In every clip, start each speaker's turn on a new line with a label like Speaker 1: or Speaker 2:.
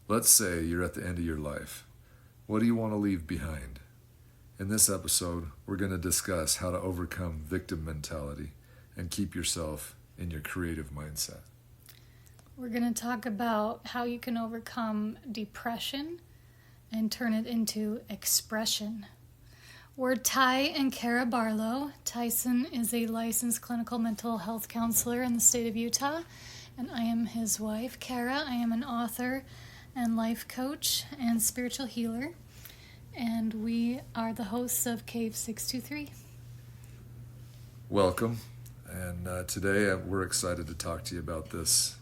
Speaker 1: Let's say you're at the end of your life. What do you want to leave behind? In this episode, we're going to discuss how to overcome victim mentality and keep yourself in your creative mindset.
Speaker 2: We're going to talk about how you can overcome depression and turn it into expression. We're Ty and Kara Barlow. Tyson is a licensed clinical mental health counselor in the state of Utah, and I am his wife, Kara. I am an author and life coach and spiritual healer, and we are the hosts of Cave 623.
Speaker 1: Welcome, and today we're excited to talk to you about this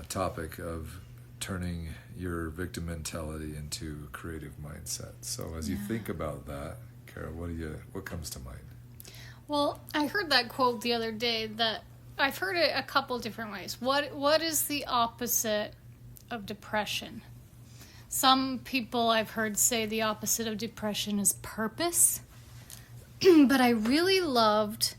Speaker 1: topic of turning your victim mentality into creative mindset. So as you think about that, Kara, what comes to mind?
Speaker 2: Well, I heard that quote the other day that I've heard it a couple different ways. What is the opposite of depression? Some people I've heard say the opposite of depression is purpose. But I really loved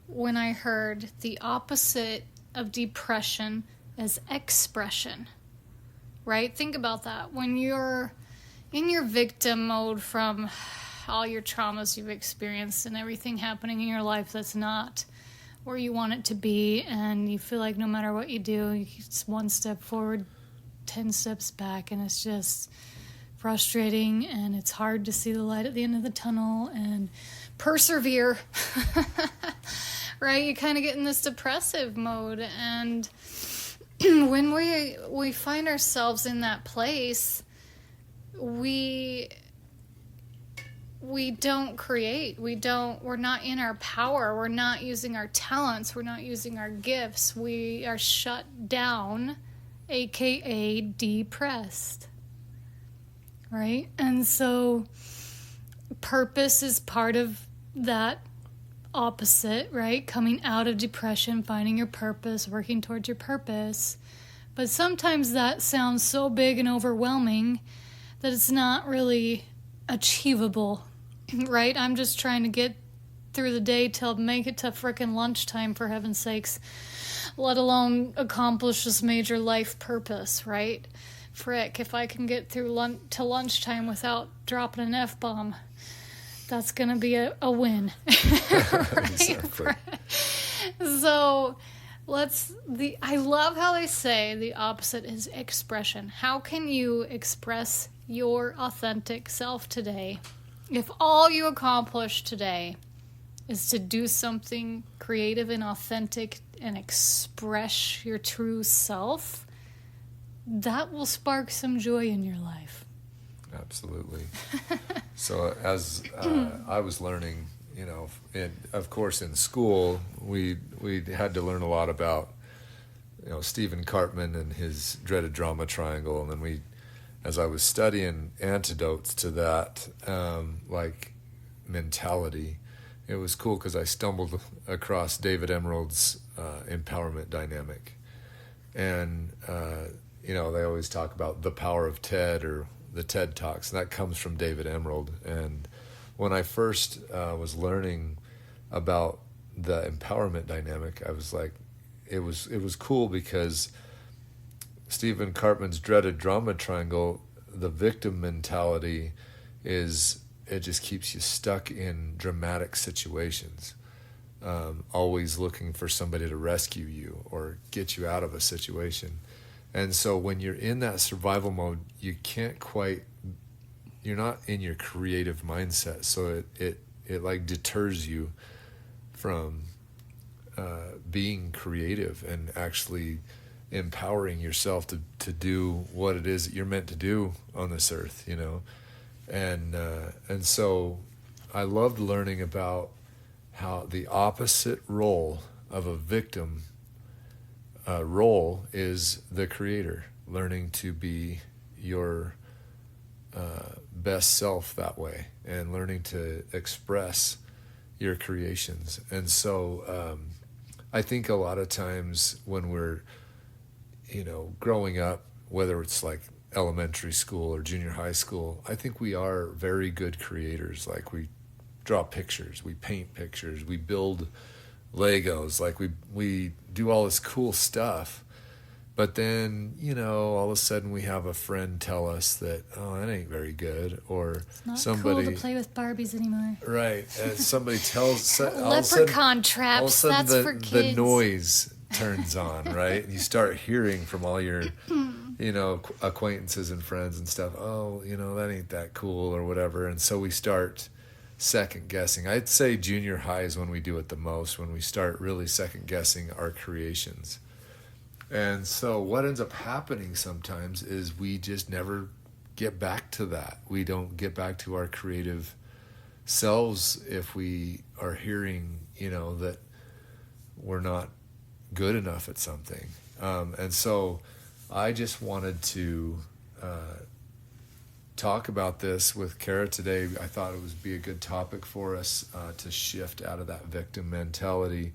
Speaker 2: when I heard the opposite of depression as expression. Right? Think about that. When you're in your victim mode from all your traumas you've experienced and everything happening in your life that's not where you want it to be, and you feel like no matter what you do, it's one step forward, 10 steps back, and it's just frustrating, and it's hard to see the light at the end of the tunnel and persevere. Right? You kind of get in this depressive mode, and when we find ourselves in that place, we don't create. We're not in our power. We're not using our talents. We're not using our gifts. We are shut down, aka depressed. Right? And so purpose is part of that opposite, right? Coming out of depression, finding your purpose, working towards your purpose. But sometimes that sounds so big and overwhelming that it's not really achievable, right? I'm just trying to get through the day till make it to frickin' lunchtime, for heaven's sakes, let alone accomplish this major life purpose, right? Frick, if I can get through to lunchtime without dropping an F-bomb, that's going to be a win. Right?
Speaker 1: Exactly.
Speaker 2: So I love how they say the opposite is expression. How can you express your authentic self today if all you accomplish today is to do something creative and authentic and express your true self? That will spark some joy in your life.
Speaker 1: Absolutely. So as I was learning, of course in school, we had to learn a lot about, Stephen Cartman and his dreaded drama triangle. And then as I was studying antidotes to that, mentality, it was cool because I stumbled across David Emerald's empowerment dynamic. And, they always talk about the power of TED or the TED Talks, and that comes from David Emerald. And when I first was learning about the empowerment dynamic, I was like, it was cool because Stephen Cartman's dreaded drama triangle, the victim mentality it just keeps you stuck in dramatic situations, always looking for somebody to rescue you or get you out of a situation. And so when you're in that survival mode, you're not in your creative mindset. So it deters you from being creative and actually empowering yourself to do what it is that you're meant to do on this earth, And so I loved learning about how the opposite role of a victim role is the creator, learning to be your best self that way and learning to express your creations. And so I think a lot of times when we're, growing up, whether it's like elementary school or junior high school, I think we are very good creators. Like we draw pictures, we paint pictures, we build Legos, like we do all this cool stuff. But then, you know, all of a sudden we have a friend tell us that, oh, that ain't very good. Or
Speaker 2: It's not
Speaker 1: somebody,
Speaker 2: cool to play with Barbies anymore.
Speaker 1: right. Somebody tells,
Speaker 2: Leprechaun traps,
Speaker 1: all of a sudden
Speaker 2: that's for
Speaker 1: the
Speaker 2: kids.
Speaker 1: noise turns on, right? And you start hearing from all your, you know, acquaintances and friends and stuff, oh, you know, that ain't that cool or whatever. And so we start second guessing. I'd say junior high is when we do it the most, when we start really second guessing our creations. And so what ends up happening sometimes is we just never get back to that. We don't get back to our creative selves if we are hearing, you know, that we're not good enough at something. And so I just wanted to talk about this with Kara today. I thought it would be a good topic for us to shift out of that victim mentality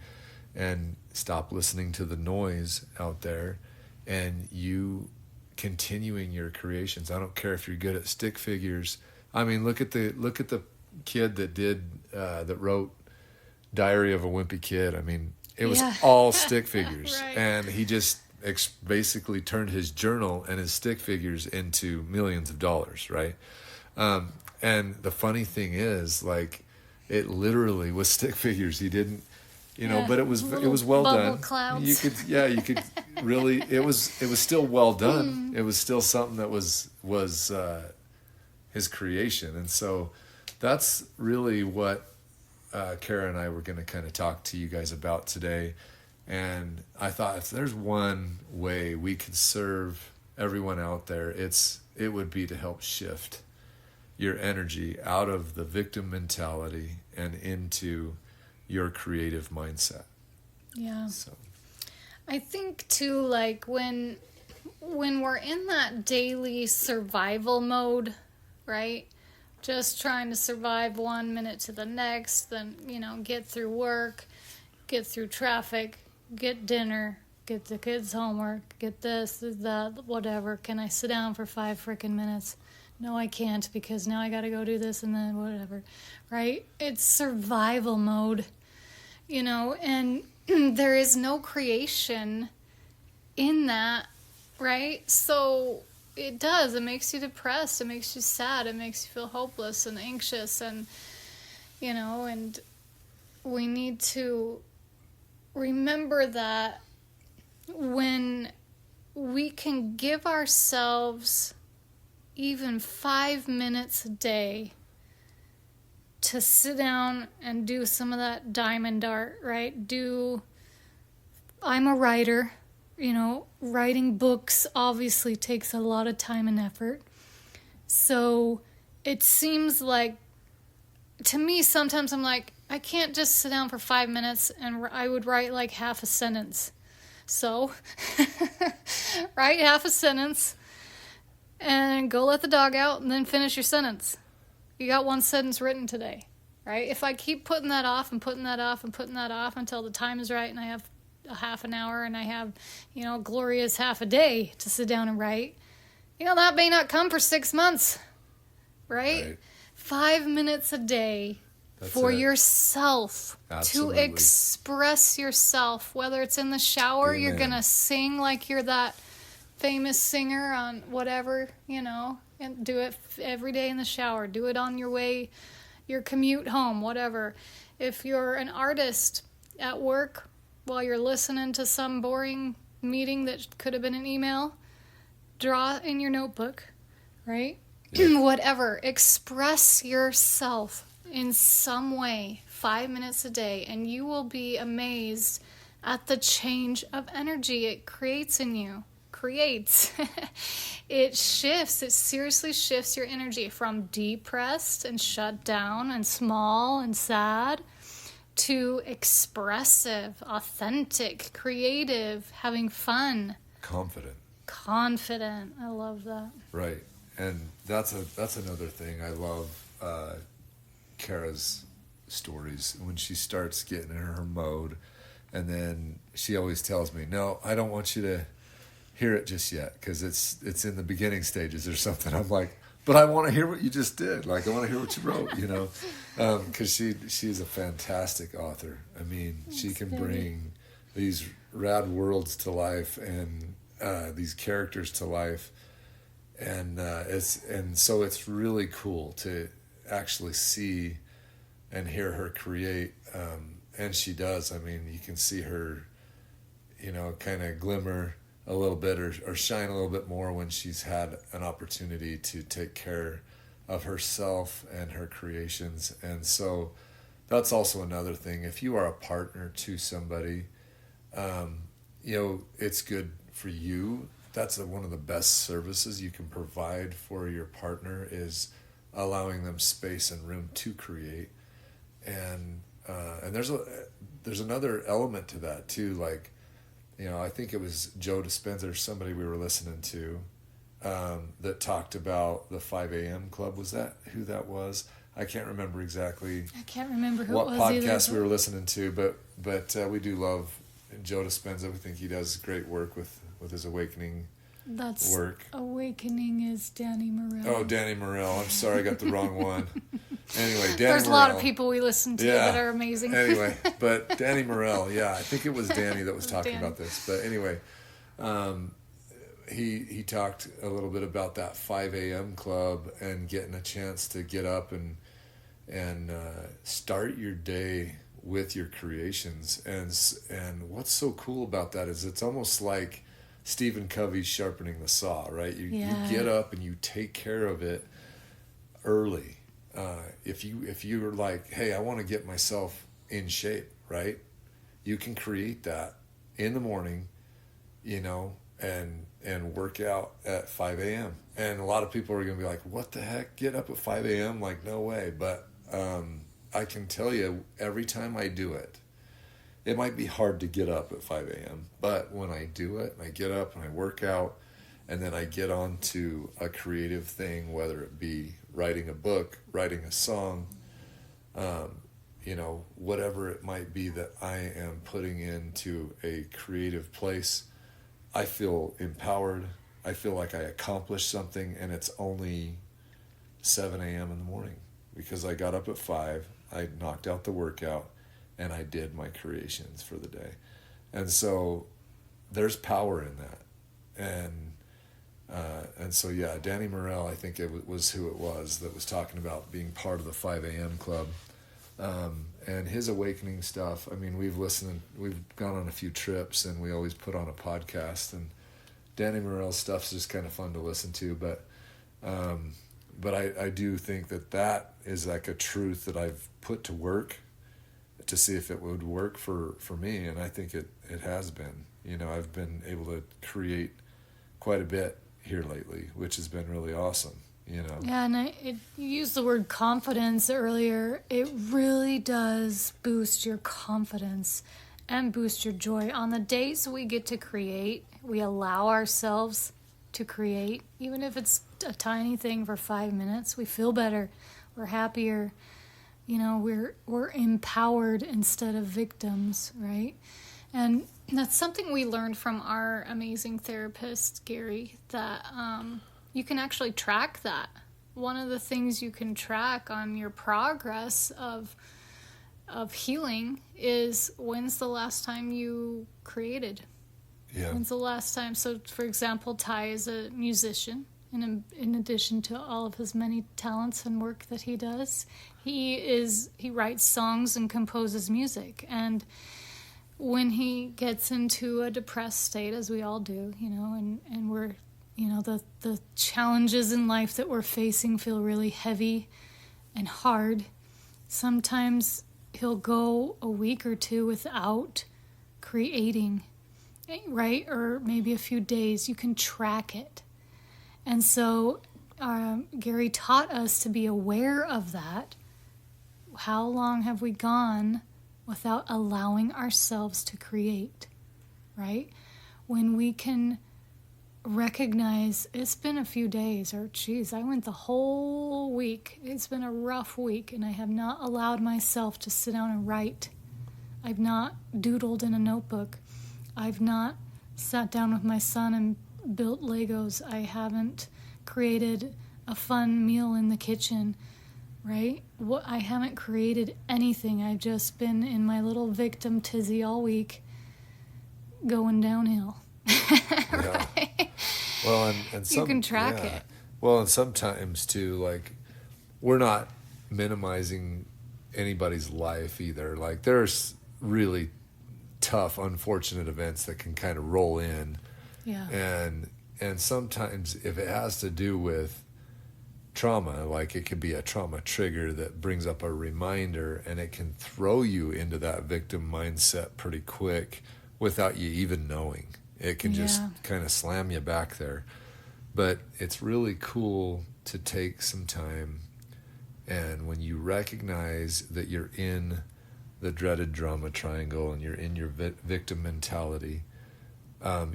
Speaker 1: and stop listening to the noise out there, and you continuing your creations. I don't care if you're good at stick figures. I mean, look at the kid that wrote Diary of a Wimpy Kid. I mean, it was all stick figures.
Speaker 2: Right.
Speaker 1: And he just basically turned his journal and his stick figures into millions of dollars, right? And the funny thing is, like, it literally was stick figures. He didn't, you know, but it was well done.
Speaker 2: Clouds.
Speaker 1: You could really, it was still well done. It was still something that was his creation. And so that's really what Kara and I were going to kind of talk to you guys about today. And I thought, if there's one way we could serve everyone out there, it would be to help shift your energy out of the victim mentality and into your creative mindset.
Speaker 2: Yeah.
Speaker 1: So
Speaker 2: I think too, like when we're in that daily survival mode, right? Just trying to survive 1 minute to the next, then, you know, get through work, get through traffic, get dinner, get the kids' homework, get this, that, whatever. Can I sit down for 5 freaking minutes? No, I can't, because now I got to go do this and then whatever, right? It's survival mode, you know, and there is no creation in that, right? So it makes you depressed, it makes you sad, it makes you feel hopeless and anxious, and, you know, and we need to remember that when we can give ourselves even 5 minutes a day to sit down and do some of that diamond art, right? I'm a writer, you know, writing books obviously takes a lot of time and effort. So it seems like, to me, sometimes I'm like, I can't just sit down for 5 minutes and I would write like half a sentence. So, write half a sentence and go let the dog out and then finish your sentence. You got one sentence written today, right? If I keep putting that off and putting that off and putting that off until the time is right and I have a half an hour and I have, you know, glorious half a day to sit down and write, you know, that may not come for 6 months, right? 5 minutes a day. That's for yourself. Absolutely. To express yourself, whether it's in the shower. Amen. You're going to sing like you're that famous singer on whatever, you know, and do it every day in the shower. Do it on your way, your commute home, whatever. If you're an artist at work while you're listening to some boring meeting that could have been an email, draw in your notebook, right? Yeah. Whatever. Express yourself in some way, 5 minutes a day, and you will be amazed at the change of energy it creates in you. It shifts. It seriously shifts your energy from depressed and shut down and small and sad to expressive, authentic, creative, having fun. Confident. I love that.
Speaker 1: Right. And that's another thing. I love Kara's stories when she starts getting in her mode, and then she always tells me, no, I don't want you to hear it just yet because it's in the beginning stages or something. I'm like, but I want to hear what you just did. Like, I want to hear what you wrote, you know, because she's a fantastic author. I mean, she can bring these rad worlds to life, and these characters to life, and so it's really cool to actually see and hear her create, and she does. I mean, you can see her, kind of glimmer a little bit or shine a little bit more when she's had an opportunity to take care of herself and her creations. And so that's also another thing. If you are a partner to somebody, it's good for you. That's one of the best services you can provide for your partner, is allowing them space and room to create. And there's another element to that too. Like, I think it was Joe Dispenza or somebody we were listening to, that talked about the 5 a.m. club. Was that who that was? I can't remember exactly.
Speaker 2: I can't remember who
Speaker 1: what
Speaker 2: it was
Speaker 1: podcast
Speaker 2: either,
Speaker 1: we were listening to, but we do love Joe Dispenza. We think he does great work with his awakening work.
Speaker 2: Awakening is Danny Morell.
Speaker 1: Oh, Danny Morell. I'm sorry, I got the wrong one. Anyway, Danny
Speaker 2: There's
Speaker 1: Morell.
Speaker 2: a lot of people we listen to that are amazing.
Speaker 1: Anyway, but Danny Morell, yeah, I think it was Danny that was talking about this. But anyway, he talked a little bit about that 5 a.m. club and getting a chance to get up and start your day with your creations. And what's so cool about that is it's almost like Stephen Covey's sharpening the saw, right? You get up and you take care of it early. If you're like, hey, I want to get myself in shape, right? You can create that in the morning, and work out at 5 a.m. And a lot of people are going to be like, what the heck? Get up at 5 a.m.? Like, no way. But I can tell you, every time I do it, it might be hard to get up at 5 a.m. But when I do it, and I get up and I work out, and then I get on to a creative thing, whether it be writing a book, writing a song, whatever it might be that I am putting into a creative place, I feel empowered. I feel like I accomplished something, and it's only 7 a.m. in the morning because I got up at 5, I knocked out the workout, and I did my creations for the day. And so there's power in that. And so, yeah, Danny Morell, I think it was who it was that was talking about being part of the 5 a.m. club. And his awakening stuff, I mean, we've gone on a few trips, and we always put on a podcast, and Danny Morell's stuff's just kind of fun to listen to, but I do think that is like a truth that I've put to work to see if it would work for me, and I think it has been. I've been able to create quite a bit here lately, which has been really awesome.
Speaker 2: Yeah, and you used the word confidence earlier. It really does boost your confidence and boost your joy. On the days we get to create, we allow ourselves to create, even if it's a tiny thing for 5 minutes, we feel better, we're happier, we're empowered instead of victims, right? And that's something we learned from our amazing therapist, Gary, that you can actually track that. One of the things you can track on your progress of healing is, when's the last time you created?
Speaker 1: Yeah.
Speaker 2: When's the last time? So, for example, Ty is a musician. And in addition to all of his many talents and work that he does, he writes songs and composes music. And when he gets into a depressed state, as we all do, and we're, the challenges in life that we're facing feel really heavy and hard, sometimes he'll go a week or two without creating, right? Or maybe a few days. You can track it. And so Gary taught us to be aware of that. How long have we gone without allowing ourselves to create, right? When we can recognize it's been a few days, or geez, I went the whole week. It's been a rough week, and I have not allowed myself to sit down and write. I've not doodled in a notebook. I've not sat down with my son and built Legos. I haven't created a fun meal in the kitchen, right? I haven't created anything. I've just been in my little victim tizzy all week, going downhill.
Speaker 1: Yeah.
Speaker 2: Right?
Speaker 1: Well, and
Speaker 2: You
Speaker 1: some,
Speaker 2: can track
Speaker 1: yeah.
Speaker 2: it.
Speaker 1: Well, and sometimes too, like, we're not minimizing anybody's life either. Like, there's really tough, unfortunate events that can kind of roll in,
Speaker 2: Yeah.
Speaker 1: and sometimes if it has to do with trauma, like it could be a trauma trigger that brings up a reminder, and it can throw you into that victim mindset pretty quick without you even knowing. It can just
Speaker 2: Yeah.
Speaker 1: kind of slam you back there. But it's really cool to take some time, and when you recognize that you're in the dreaded drama triangle and you're in your victim mentality,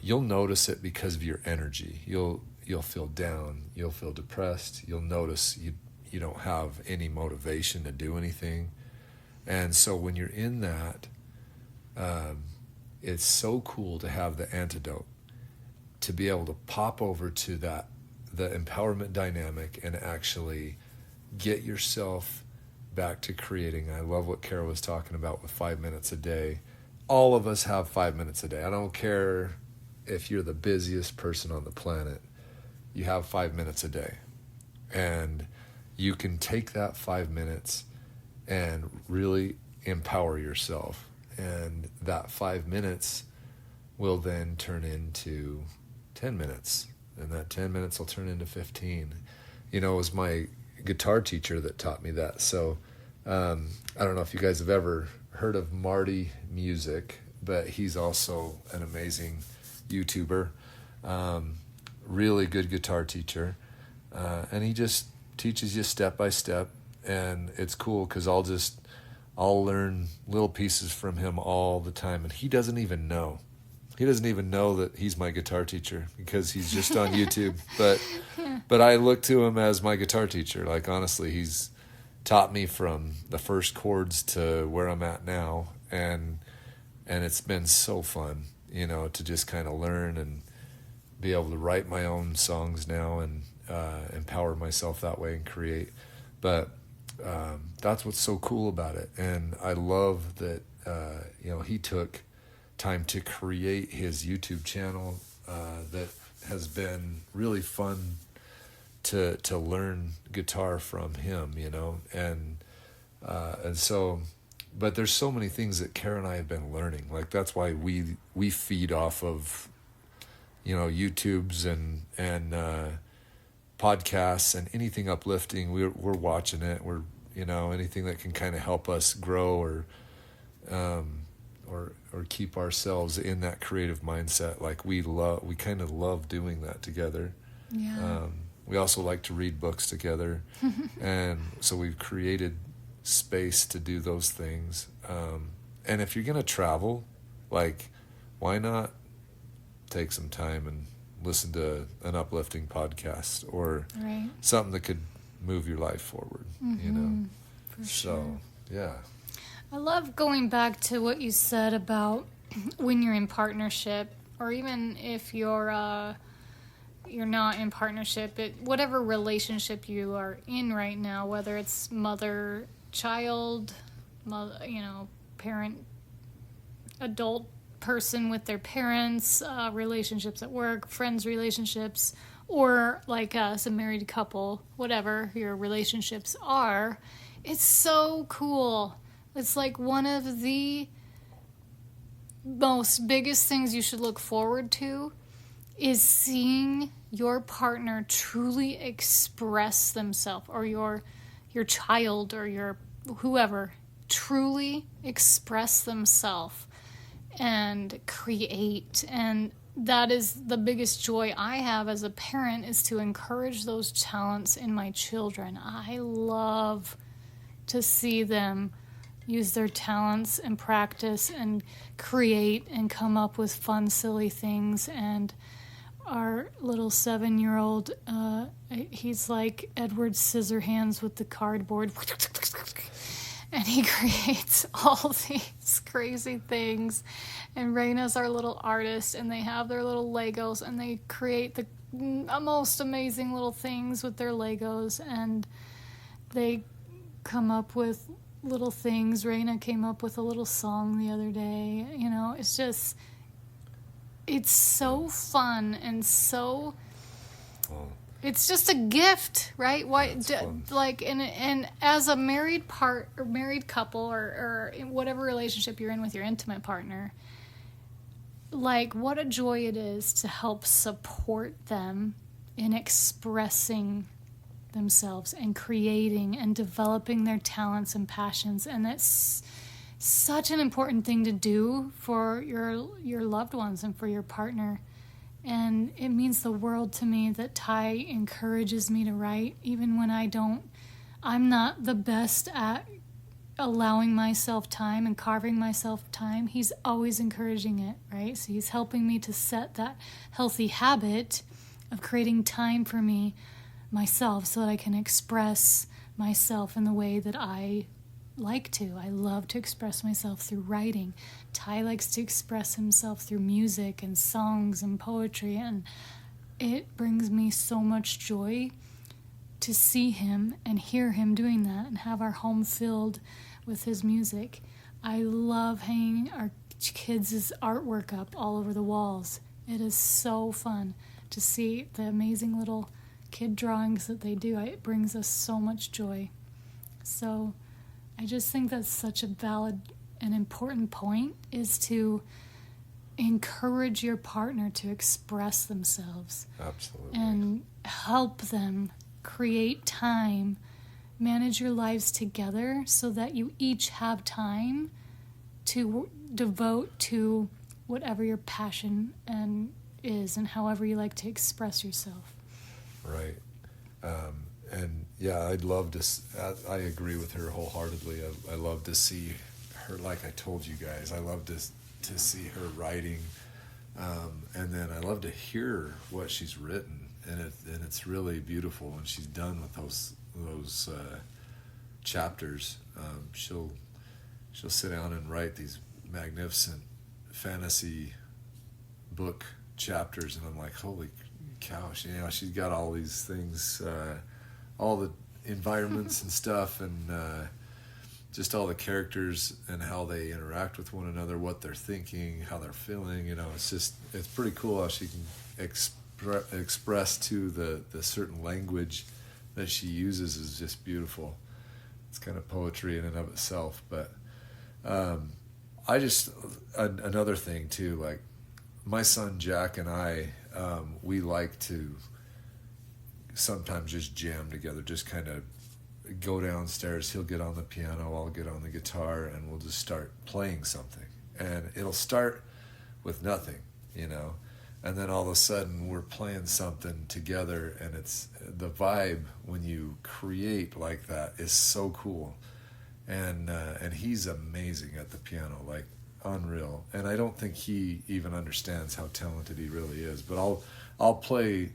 Speaker 1: you'll notice it because of your energy. You'll feel down, you'll feel depressed, you'll notice you don't have any motivation to do anything. And so when you're in that, it's so cool to have the antidote, to be able to pop over to that, the empowerment dynamic, and actually get yourself back to creating. I love what Kara was talking about with 5 minutes a day. All of us have 5 minutes a day. I don't care if you're the busiest person on the planet, you have 5 minutes a day. And you can take that 5 minutes and really empower yourself. And that 5 minutes will then turn into 10 minutes. And that 10 minutes will turn into 15. You know, it was my guitar teacher that taught me that. So I don't know if you guys have ever heard of Marty Music, but he's also an amazing YouTuber, really good guitar teacher, and he just teaches you step by step, and it's cool because I'll learn little pieces from him all the time, and he doesn't even know that he's my guitar teacher because he's just on YouTube. But I look to him as my guitar teacher. Like, honestly, he's taught me from the first chords to where I'm at now, and it's been so fun, you know, to just kind of learn and be able to write my own songs now and empower myself that way and create. But that's what's so cool about it, and I love that you know, he took time to create his YouTube channel that has been really fun to learn guitar from him, you know, and so, but there's so many things that Kara and I have been learning. Like, that's why we feed off of, you know, YouTubes and podcasts and anything uplifting. We're watching it. We're, you know, anything that can kind of help us grow or keep ourselves in that creative mindset. Like, we kind of love doing that together.
Speaker 2: Yeah.
Speaker 1: We also like to read books together. And so we've created space to do those things. And if you're going to travel, like, why not take some time and listen to an uplifting podcast or
Speaker 2: Right.
Speaker 1: something that could move your life forward, you know?
Speaker 2: For
Speaker 1: So,
Speaker 2: sure.
Speaker 1: yeah.
Speaker 2: I love going back to what you said about when you're in partnership, or even if you're not in partnership, whatever relationship you are in right now, whether it's mother-child, you know, parent-adult person with their parents, relationships at work, friends relationships, or like us, a married couple, whatever your relationships are, it's so cool. It's like one of the most biggest things you should look forward to is seeing your partner truly express themselves, or your child or your whoever truly express themselves and create. And that is the biggest joy I have as a parent, is to encourage those talents in my children. I love to see them use their talents and practice and create and come up with fun, silly things. And our little 7-year-old, he's like Edward Scissorhands with the cardboard. And he creates all these crazy things. And Raina's our little artist, and they have their little Legos, and they create the most amazing little things with their Legos. And they come up with little things. Raina came up with a little song the other day. You know, it's just, it's so fun and so...
Speaker 1: Well,
Speaker 2: It's just a gift, right? Why,
Speaker 1: it's fun.
Speaker 2: like, and as a married couple, or in whatever relationship you're in with your intimate partner, like, what a joy it is to help support them in expressing themselves and creating and developing their talents and passions. And that's such an important thing to do for your loved ones and for your partner. And it means the world to me that Ty encourages me to write, even when I'm not the best at allowing myself time and carving myself time. He's always encouraging it, right? So he's helping me to set that healthy habit of creating time for myself, so that I can express myself in the way that I like to. I love to express myself through writing. Ty likes to express himself through music and songs and poetry, and it brings me so much joy to see him and hear him doing that and have our home filled with his music. I love hanging our kids' artwork up all over the walls. It is so fun to see the amazing little kid drawings that they do. It brings us so much joy. So I just think that's such a valid and important point, is to encourage your partner to express themselves.
Speaker 1: Absolutely.
Speaker 2: And help them create time, manage your lives together so that you each have time to devote to whatever your passion is and however you like to express yourself.
Speaker 1: Right. And yeah, I'd love to, I agree with her wholeheartedly. I love to see her, like I told you guys, I love to see her writing. And then I love to hear what she's written. And it's really beautiful when she's done with those chapters. She'll sit down and write these magnificent fantasy book chapters, and I'm like, holy cow! She's got all these things, all the environments and stuff, and just all the characters and how they interact with one another, what they're thinking, how they're feeling. It's pretty cool how she can express to the certain language that she uses is just beautiful. It's kind of poetry in and of itself. But another thing too, like my son Jack and I, we like to sometimes just jam together, just kind of go downstairs. He'll get on the piano, I'll get on the guitar, and we'll just start playing something. And it'll start with nothing, and then all of a sudden we're playing something together, and it's the vibe when you create like that is so cool. And he's amazing at the piano, like unreal. And I don't think he even understands how talented he really is. But I'll play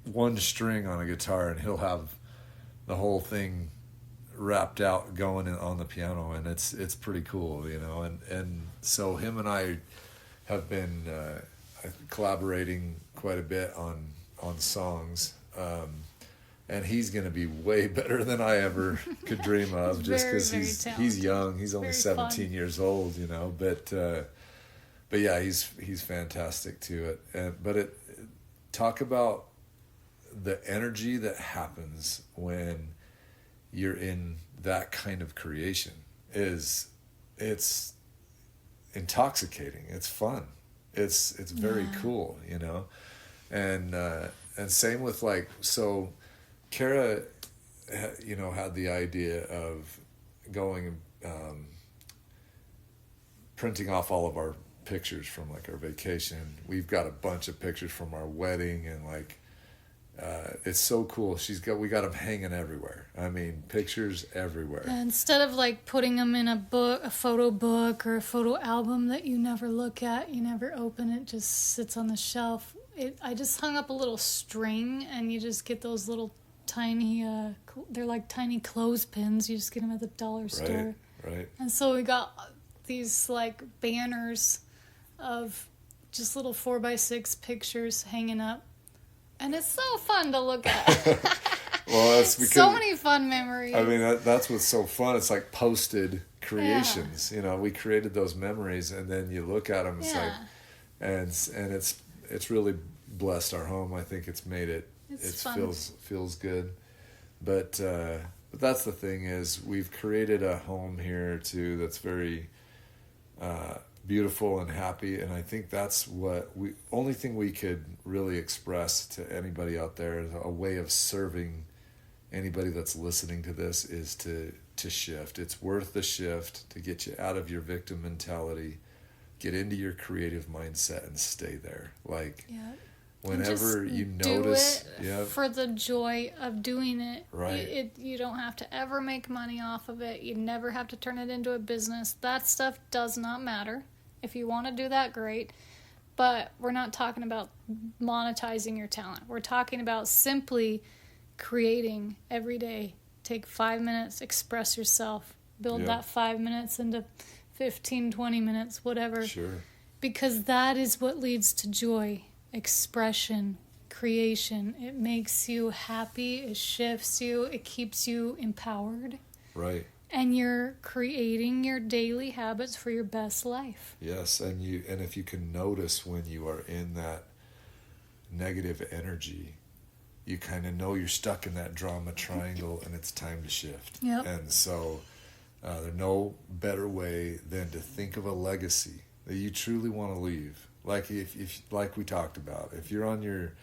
Speaker 1: one string on a guitar, and he'll have the whole thing wrapped out going on the piano, and it's pretty cool, And so him and I have been collaborating quite a bit on songs. And he's going to be way better than I ever could dream of, just because he's young. He's only 17 years old, But yeah, he's fantastic to it. But talk about the energy that happens when you're in that kind of creation. It's intoxicating. It's fun. It's very cool, And same with so. Kara, had the idea of going printing off all of our pictures from our vacation. We've got a bunch of pictures from our wedding, and it's so cool. We got them hanging everywhere. I mean, pictures everywhere.
Speaker 2: And instead of putting them in a photo book or a photo album that you never look at, you never open it, just sits on the shelf. I just hung up a little string, and you just get those little tiny, they're like tiny clothespins. You just get them at the dollar store.
Speaker 1: Right.
Speaker 2: And so we got these banners of just little 4x6 pictures hanging up. And it's so fun to look at.
Speaker 1: Well, that's because
Speaker 2: so many fun memories.
Speaker 1: I mean, that's what's so fun. It's like posted creations. We created those memories, and then you look at them. It's and it's really blessed our home. I think it's made it.
Speaker 2: It's
Speaker 1: It
Speaker 2: fun.
Speaker 1: feels good, but that's the thing is we've created a home here too that's very beautiful and happy, and I think that's what we only thing we could really express to anybody out there is a way of serving anybody that's listening to this is to shift. It's worth the shift to get you out of your victim mentality, get into your creative mindset and stay there. Like
Speaker 2: Yeah.
Speaker 1: whenever
Speaker 2: And just
Speaker 1: you
Speaker 2: do
Speaker 1: notice,
Speaker 2: it for the joy of doing it.
Speaker 1: Right.
Speaker 2: You don't have to ever make money off of it. You never have to turn it into a business. That stuff does not matter. If you want to do that, great. But we're not talking about monetizing your talent. We're talking about simply creating every day. Take 5 minutes, express yourself. Build
Speaker 1: Yep.
Speaker 2: that 5 minutes into 15, 20 minutes, whatever.
Speaker 1: Sure.
Speaker 2: Because that is what leads to joy, expression, creation. It makes you happy, it shifts you, it keeps you empowered,
Speaker 1: Right.
Speaker 2: and you're creating your daily habits for your best life.
Speaker 1: Yes, and if you can notice when you are in that negative energy, you kind of know you're stuck in that drama triangle and it's time to shift.
Speaker 2: Yep.
Speaker 1: And so there's no better way than to think of a legacy that you truly want to leave. Like if like we talked about, if you're on your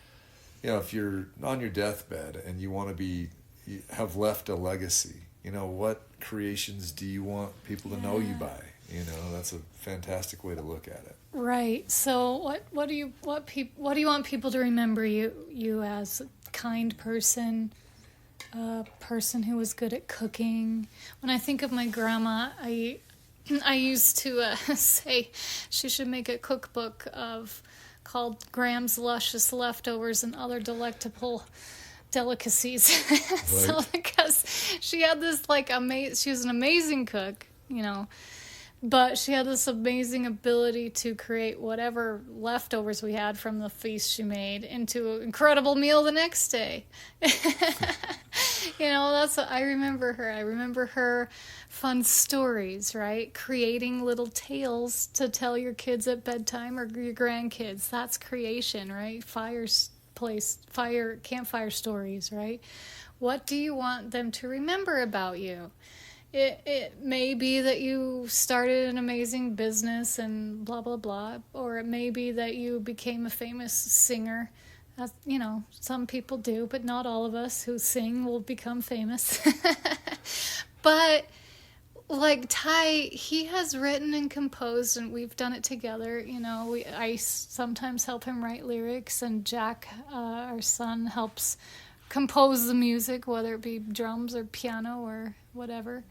Speaker 1: if you're on your deathbed and you want to you have left a legacy, what creations do you want people to know you by? That's a fantastic way to look at it.
Speaker 2: Right. So what do you want people to remember you as? A kind person, a person who was good at cooking. When I think of my grandma, I used to say she should make a cookbook called Graham's Luscious Leftovers and Other Delectable Delicacies. So because she had this she was an amazing cook, but she had this amazing ability to create whatever leftovers we had from the feast she made into an incredible meal the next day. That's what I remember her. I remember her fun stories, right? Creating little tales to tell your kids at bedtime or your grandkids. That's creation, right? Campfire stories, right? What do you want them to remember about you? It may be that you started an amazing business and blah, blah, blah. Or it may be that you became a famous singer. Some people do, but not all of us who sing will become famous. But like Ty, he has written and composed, and we've done it together. I sometimes help him write lyrics, and Jack, our son, helps compose the music, whether it be drums or piano or whatever.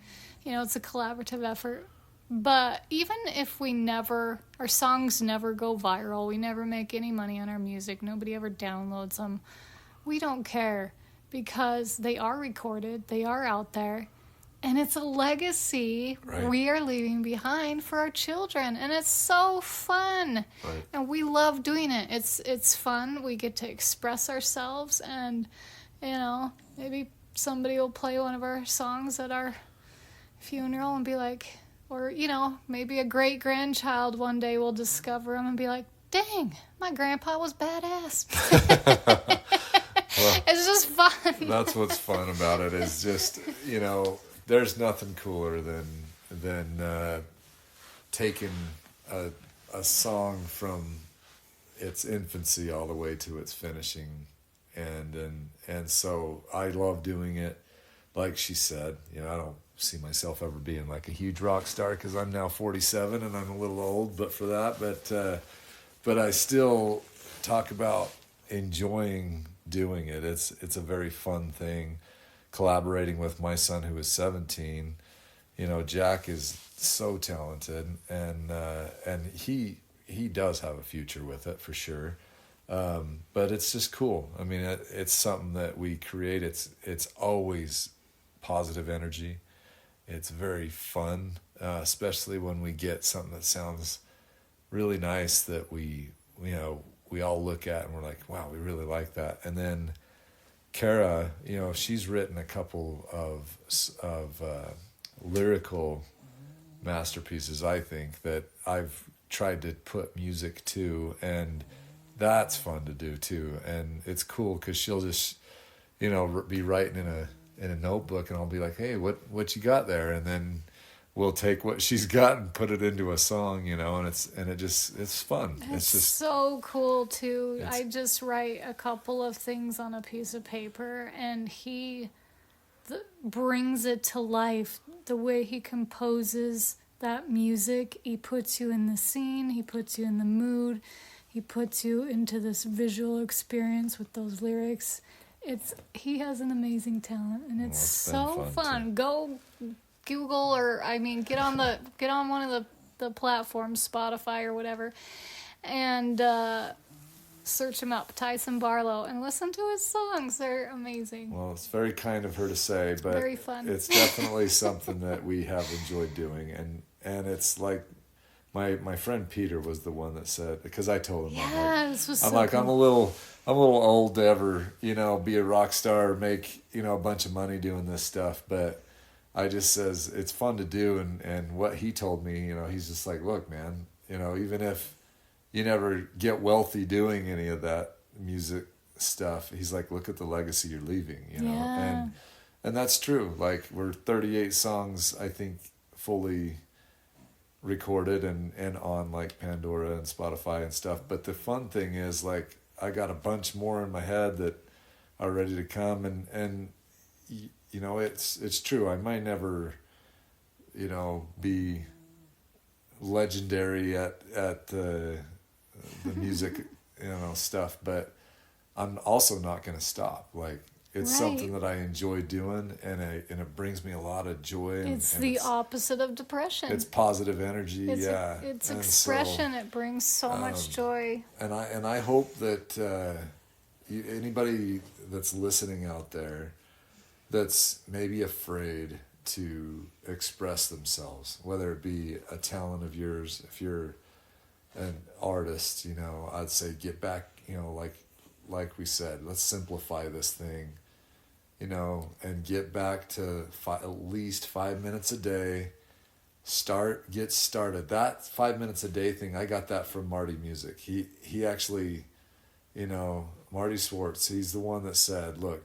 Speaker 2: It's a collaborative effort. But even if our songs never go viral, we never make any money on our music, nobody ever downloads them, we don't care, because they are recorded, they are out there, and it's a legacy we are leaving behind for our children, and it's so fun.
Speaker 1: Right.
Speaker 2: And we love doing it. It's fun. We get to express ourselves, and maybe somebody will play one of our songs at our funeral and be like, or maybe a great grandchild one day will discover them and be like, dang, my grandpa was badass.
Speaker 1: Well,
Speaker 2: it's just fun.
Speaker 1: That's what's fun about it, is just there's nothing cooler than taking a song from its infancy all the way to its finishing, and so I love doing it. Like she said, I don't see myself ever being like a huge rock star because I'm now 47 and I'm a little old, but I still talk about enjoying doing it. It's a very fun thing. Collaborating with my son who is 17, Jack is so talented, and he does have a future with it for sure. But it's just cool. I mean, it's something that we create. It's always positive energy. It's very fun, especially when we get something that sounds really nice that we all look at and we're like, wow, we really like that. And then Kara, she's written a couple of lyrical masterpieces, I think, that I've tried to put music to, and that's fun to do too. And it's cool because she'll just, be writing in a notebook, and I'll be like, hey, what you got there? And then we'll take what she's got and put it into a song, and it's fun.
Speaker 2: It's just so cool too. I just write a couple of things on a piece of paper, and he brings it to life. The way he composes that music, he puts you in the scene, he puts you in the mood, he puts you into this visual experience with those lyrics. He has an amazing talent, and it's so fun. Go Google, or get on one of the platforms, Spotify or whatever, and search him up, Tyson Barlow, and listen to his songs. They're amazing.
Speaker 1: Well, it's very kind of her to say, but
Speaker 2: very fun.
Speaker 1: It's definitely something that we have enjoyed doing, and it's like my friend Peter was the one that said, because I told him,
Speaker 2: this was so
Speaker 1: I'm
Speaker 2: cool.
Speaker 1: I'm a little old to ever be a rock star or make a bunch of money doing this stuff, but I just says it's fun to do, and what he told me, he's just like, look, man, even if you never get wealthy doing any of that music stuff, he's like, look at the legacy you're leaving, and that's true. Like, we're 38 songs, I think, fully recorded and on like Pandora and Spotify and stuff. But the fun thing is, like, I got a bunch more in my head that are ready to come, and it's true. I might never, be legendary at the music, stuff, but I'm also not going to stop. Like, it's something that I enjoy doing, and it brings me a lot of joy.
Speaker 2: It's the opposite of depression.
Speaker 1: It's positive energy.
Speaker 2: It's expression. It brings so much joy.
Speaker 1: And I hope that anybody that's listening out there that's maybe afraid to express themselves, whether it be a talent of yours, if you're an artist, I'd say get back, like we said, let's simplify this thing, and get back to at least 5 minutes a day. Get started. That 5 minutes a day thing, I got that from Marty Music. He actually, Marty Swartz, he's the one that said, look,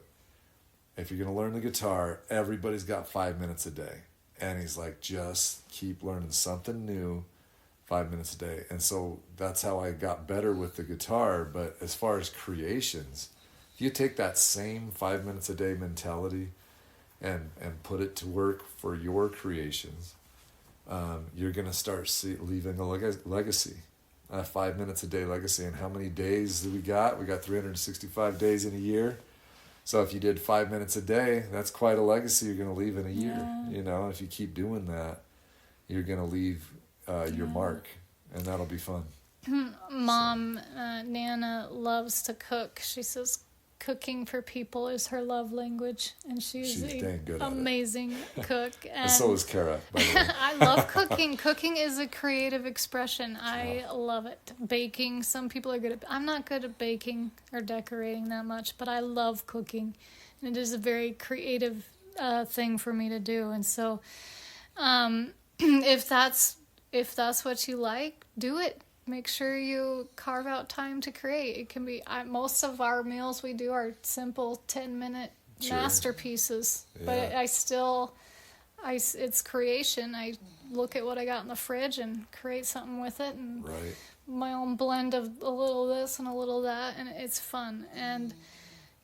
Speaker 1: if you're going to learn the guitar, everybody's got 5 minutes a day. And he's like, just keep learning something new 5 minutes a day. And so that's how I got better with the guitar. But as far as creations, if you take that same 5 minutes a day mentality and put it to work for your creations, you're going to start leaving a legacy, a 5 minutes a day legacy. And how many days do we got? We got 365 days in a year. So if you did 5 minutes a day, that's quite a legacy you're going to leave in a year. If you keep doing that, you're going to leave your mark, and that'll be fun.
Speaker 2: Mom, Nana, loves to cook. She says cooking for people is her love language, and she's
Speaker 1: dang good at
Speaker 2: amazing cook.
Speaker 1: And so is Kara, by the way.
Speaker 2: I love cooking. Cooking is a creative expression. I love it. Baking, some people are good at. I'm not good at baking or decorating that much, but I love cooking, and it is a very creative thing for me to do. And so, if that's what you like, do it. Make sure you carve out time to create. It can be, most of our meals we do are simple 10-minute masterpieces. Yeah. But it's creation. I look at what I got in the fridge and create something with it, and my own blend of a little this and a little that, and it's fun. And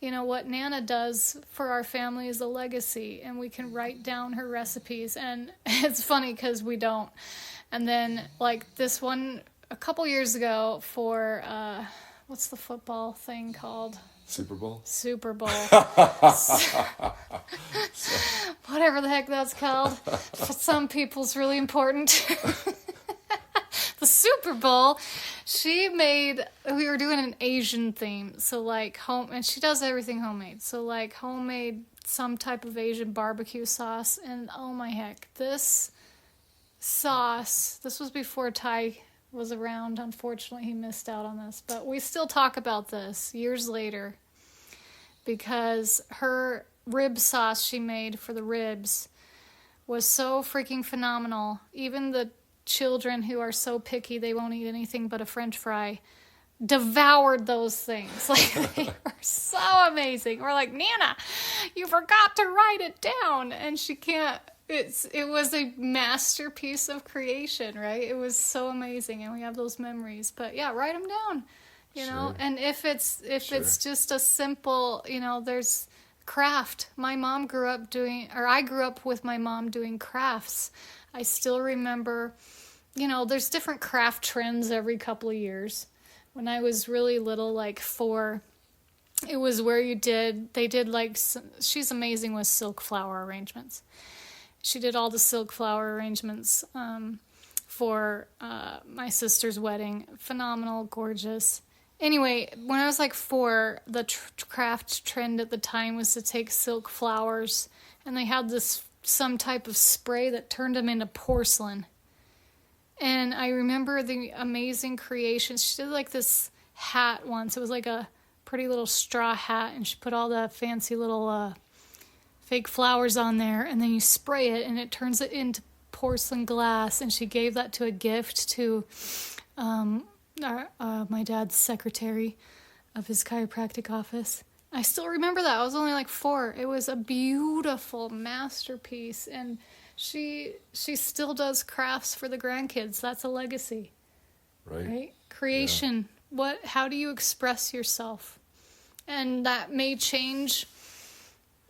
Speaker 2: what Nana does for our family is a legacy, and we can write down her recipes. And it's funny because we don't. And then, like, this one a couple years ago for what's the football thing called?
Speaker 1: Super Bowl.
Speaker 2: Whatever the heck that's called. For some people, it's really important. The Super Bowl. We were doing an Asian theme, so like home, and she does everything homemade. So like homemade, some type of Asian barbecue sauce, and oh my heck, this sauce. This was before Ty was around. Unfortunately, he missed out on this, but we still talk about this years later because her rib sauce she made for the ribs was so freaking phenomenal. Even the children who are so picky they won't eat anything but a French fry devoured those things. Like, they were so amazing. We're like, Nana, you forgot to write it down. And she can't. It was a masterpiece of creation, right? It was so amazing, and we have those memories. But yeah, write them down, you know. And if it's just a simple, you know, there's craft. My mom grew up doing, or I grew up with my mom doing crafts. I still remember, you know, there's different craft trends every couple of years. When I was really little, like 4, it was where they did like, she's amazing with silk flower arrangements. She did all the silk flower arrangements for my sister's wedding. Phenomenal, gorgeous. Anyway, when I was like 4, the craft trend at the time was to take silk flowers, and they had some type of spray that turned them into porcelain. And I remember the amazing creations. She did like this hat once. It was like a pretty little straw hat, and she put all the fancy little fake flowers on there, and then you spray it and it turns it into porcelain glass. And she gave that to a gift to my dad's secretary of his chiropractic office. I still remember that. I was only like 4. It was a beautiful masterpiece, and she still does crafts for the grandkids. That's a legacy, right? Creation. Yeah. How do you express yourself? And that may change,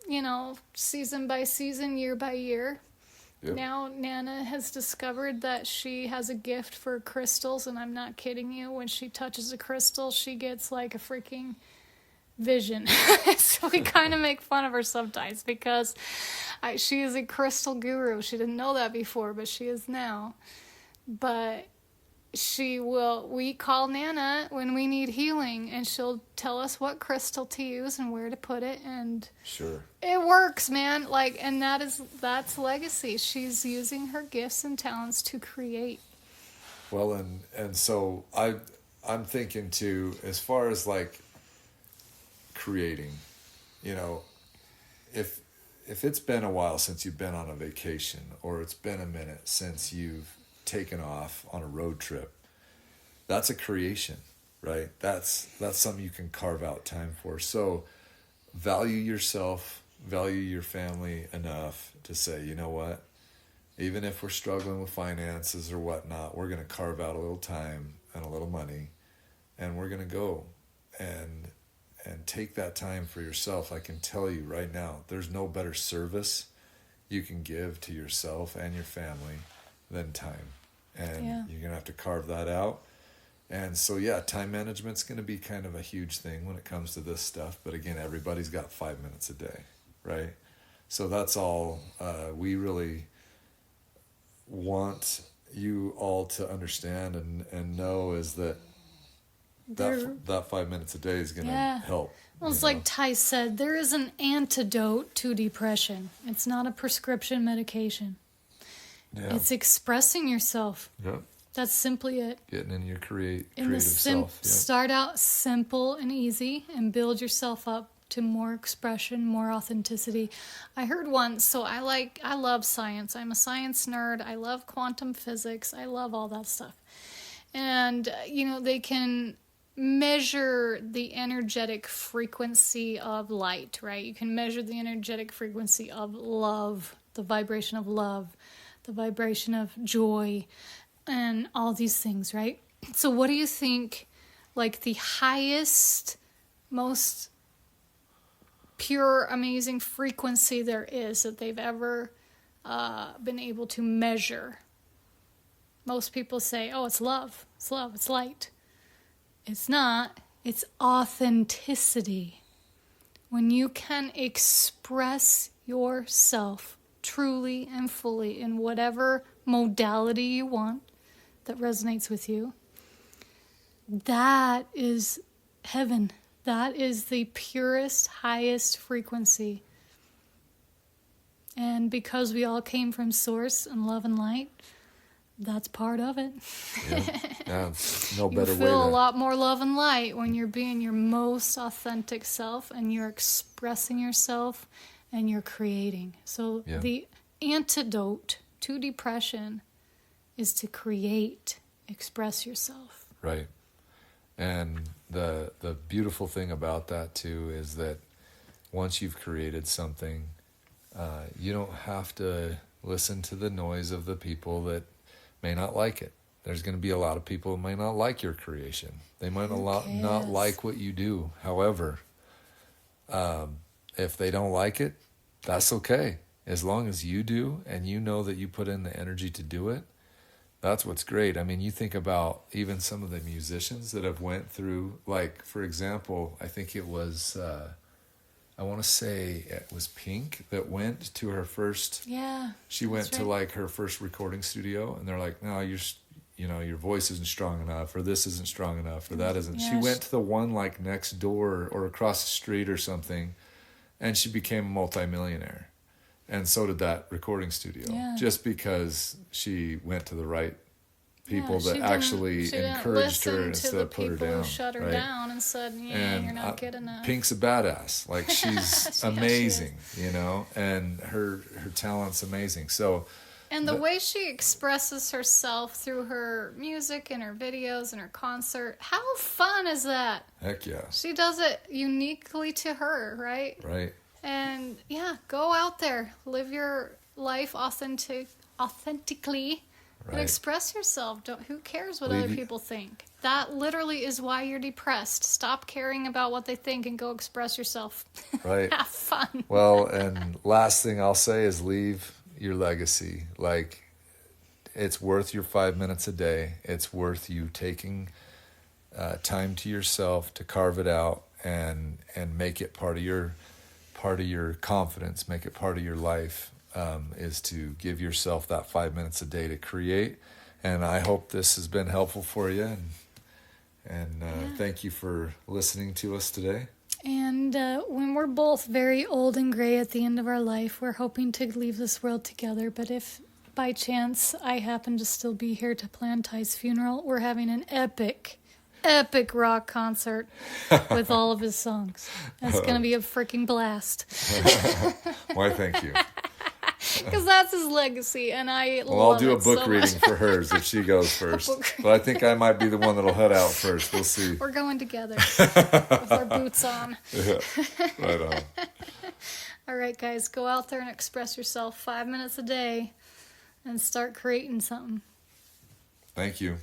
Speaker 2: you know, season by season, year by year. Yep. Now Nana has discovered that she has a gift for crystals, and I'm not kidding you. When she touches a crystal, she gets like a freaking vision. So we kind of make fun of her sometimes because she is a crystal guru. She didn't know that before, but she is now. But we call Nana when we need healing, and she'll tell us what crystal to use and where to put it, and
Speaker 1: sure,
Speaker 2: it works, man. Like, and that's legacy. She's using her gifts and talents to create.
Speaker 1: Well, and so I'm thinking too, as far as like creating, you know, if it's been a while since you've been on a vacation, or it's been a minute since you've taken off on a road trip, that's a creation, right? That's something you can carve out time for. So value yourself, value your family enough to say, you know what, even if we're struggling with finances or whatnot, we're going to carve out a little time and a little money, and we're going to go and take that time for yourself. I can tell you right now, there's no better service you can give to yourself and your family than time. And you're going to have to carve that out. And so, time management's going to be kind of a huge thing when it comes to this stuff. But again, everybody's got 5 minutes a day, right? So that's all we really want you all to understand and know, is that 5 minutes a day is going to help.
Speaker 2: Well, it's like Ty said, there is an antidote to depression. It's not a prescription medication. Yeah. It's expressing yourself.
Speaker 1: Yep.
Speaker 2: That's simply it.
Speaker 1: Getting in your creative self. Yep.
Speaker 2: Start out simple and easy and build yourself up to more expression, more authenticity. I heard once, so I love science. I'm a science nerd. I love quantum physics. I love all that stuff. And, you know, they can measure the energetic frequency of light, right? You can measure the energetic frequency of love, the vibration of love, the vibration of joy, and all these things, right? So what do you think, like, the highest, most pure, amazing frequency there is that they've ever been able to measure? Most people say, oh, it's love, it's light. It's not. It's authenticity. When you can express yourself truly and fully in whatever modality you want that resonates with you, that is heaven. That is the purest, highest frequency. And because we all came from source and love and light, that's part of it.
Speaker 1: Yeah, no better way.
Speaker 2: You feel a lot more love and light when you're being your most authentic self and you're expressing yourself and you're creating. So the antidote to depression is to create, express yourself.
Speaker 1: Right. And the beautiful thing about that too is that once you've created something, you don't have to listen to the noise of the people that may not like it. There's going to be a lot of people that might not like your creation. They might not like what you do. However, if they don't like it, that's okay. As long as you do and you know that you put in the energy to do it, that's what's great. I mean, you think about even some of the musicians that have went through, like, for example, I think it was, I want to say it was Pink that went to her first, she went to like her first recording studio, and they're like, no, your voice isn't strong enough, or this isn't strong enough, or that isn't. She went to the one like next door or across the street or something, and she became a multimillionaire. And so did that recording studio, just because she went to the right people that actually encouraged her instead of put her down.
Speaker 2: Who shut her down and said, you're not good enough.
Speaker 1: Pink's a badass. Like, she's amazing, and her talent's amazing. So,
Speaker 2: and the way she expresses herself through her music and her videos and her concert, how fun is that?
Speaker 1: Heck yeah.
Speaker 2: She does it uniquely to her, right?
Speaker 1: Right.
Speaker 2: And go out there, live your life authentically, and express yourself. Who cares what other people think? That literally is why you're depressed. Stop caring about what they think and go express yourself.
Speaker 1: Right.
Speaker 2: Have fun.
Speaker 1: Well, and last thing I'll say is leave your legacy. Like, it's worth your 5 minutes a day. It's worth you taking time to yourself to carve it out and make it part of your confidence, make it part of your life, is to give yourself that 5 minutes a day to create. And I hope this has been helpful for you. And thank you for listening to us today.
Speaker 2: And when we're both very old and gray at the end of our life, we're hoping to leave this world together. But if by chance I happen to still be here to plan Ty's funeral, we're having an epic rock concert with all of his songs. It's going to be a freaking blast.
Speaker 1: Why, thank you.
Speaker 2: Because that's his legacy, and
Speaker 1: I'll do a book reading for hers if she goes first. But I think I might be the one that'll head out first. We'll see.
Speaker 2: We're going together with our boots on.
Speaker 1: Yeah, right on.
Speaker 2: All right, guys, go out there and express yourself 5 minutes a day and start creating something.
Speaker 1: Thank you.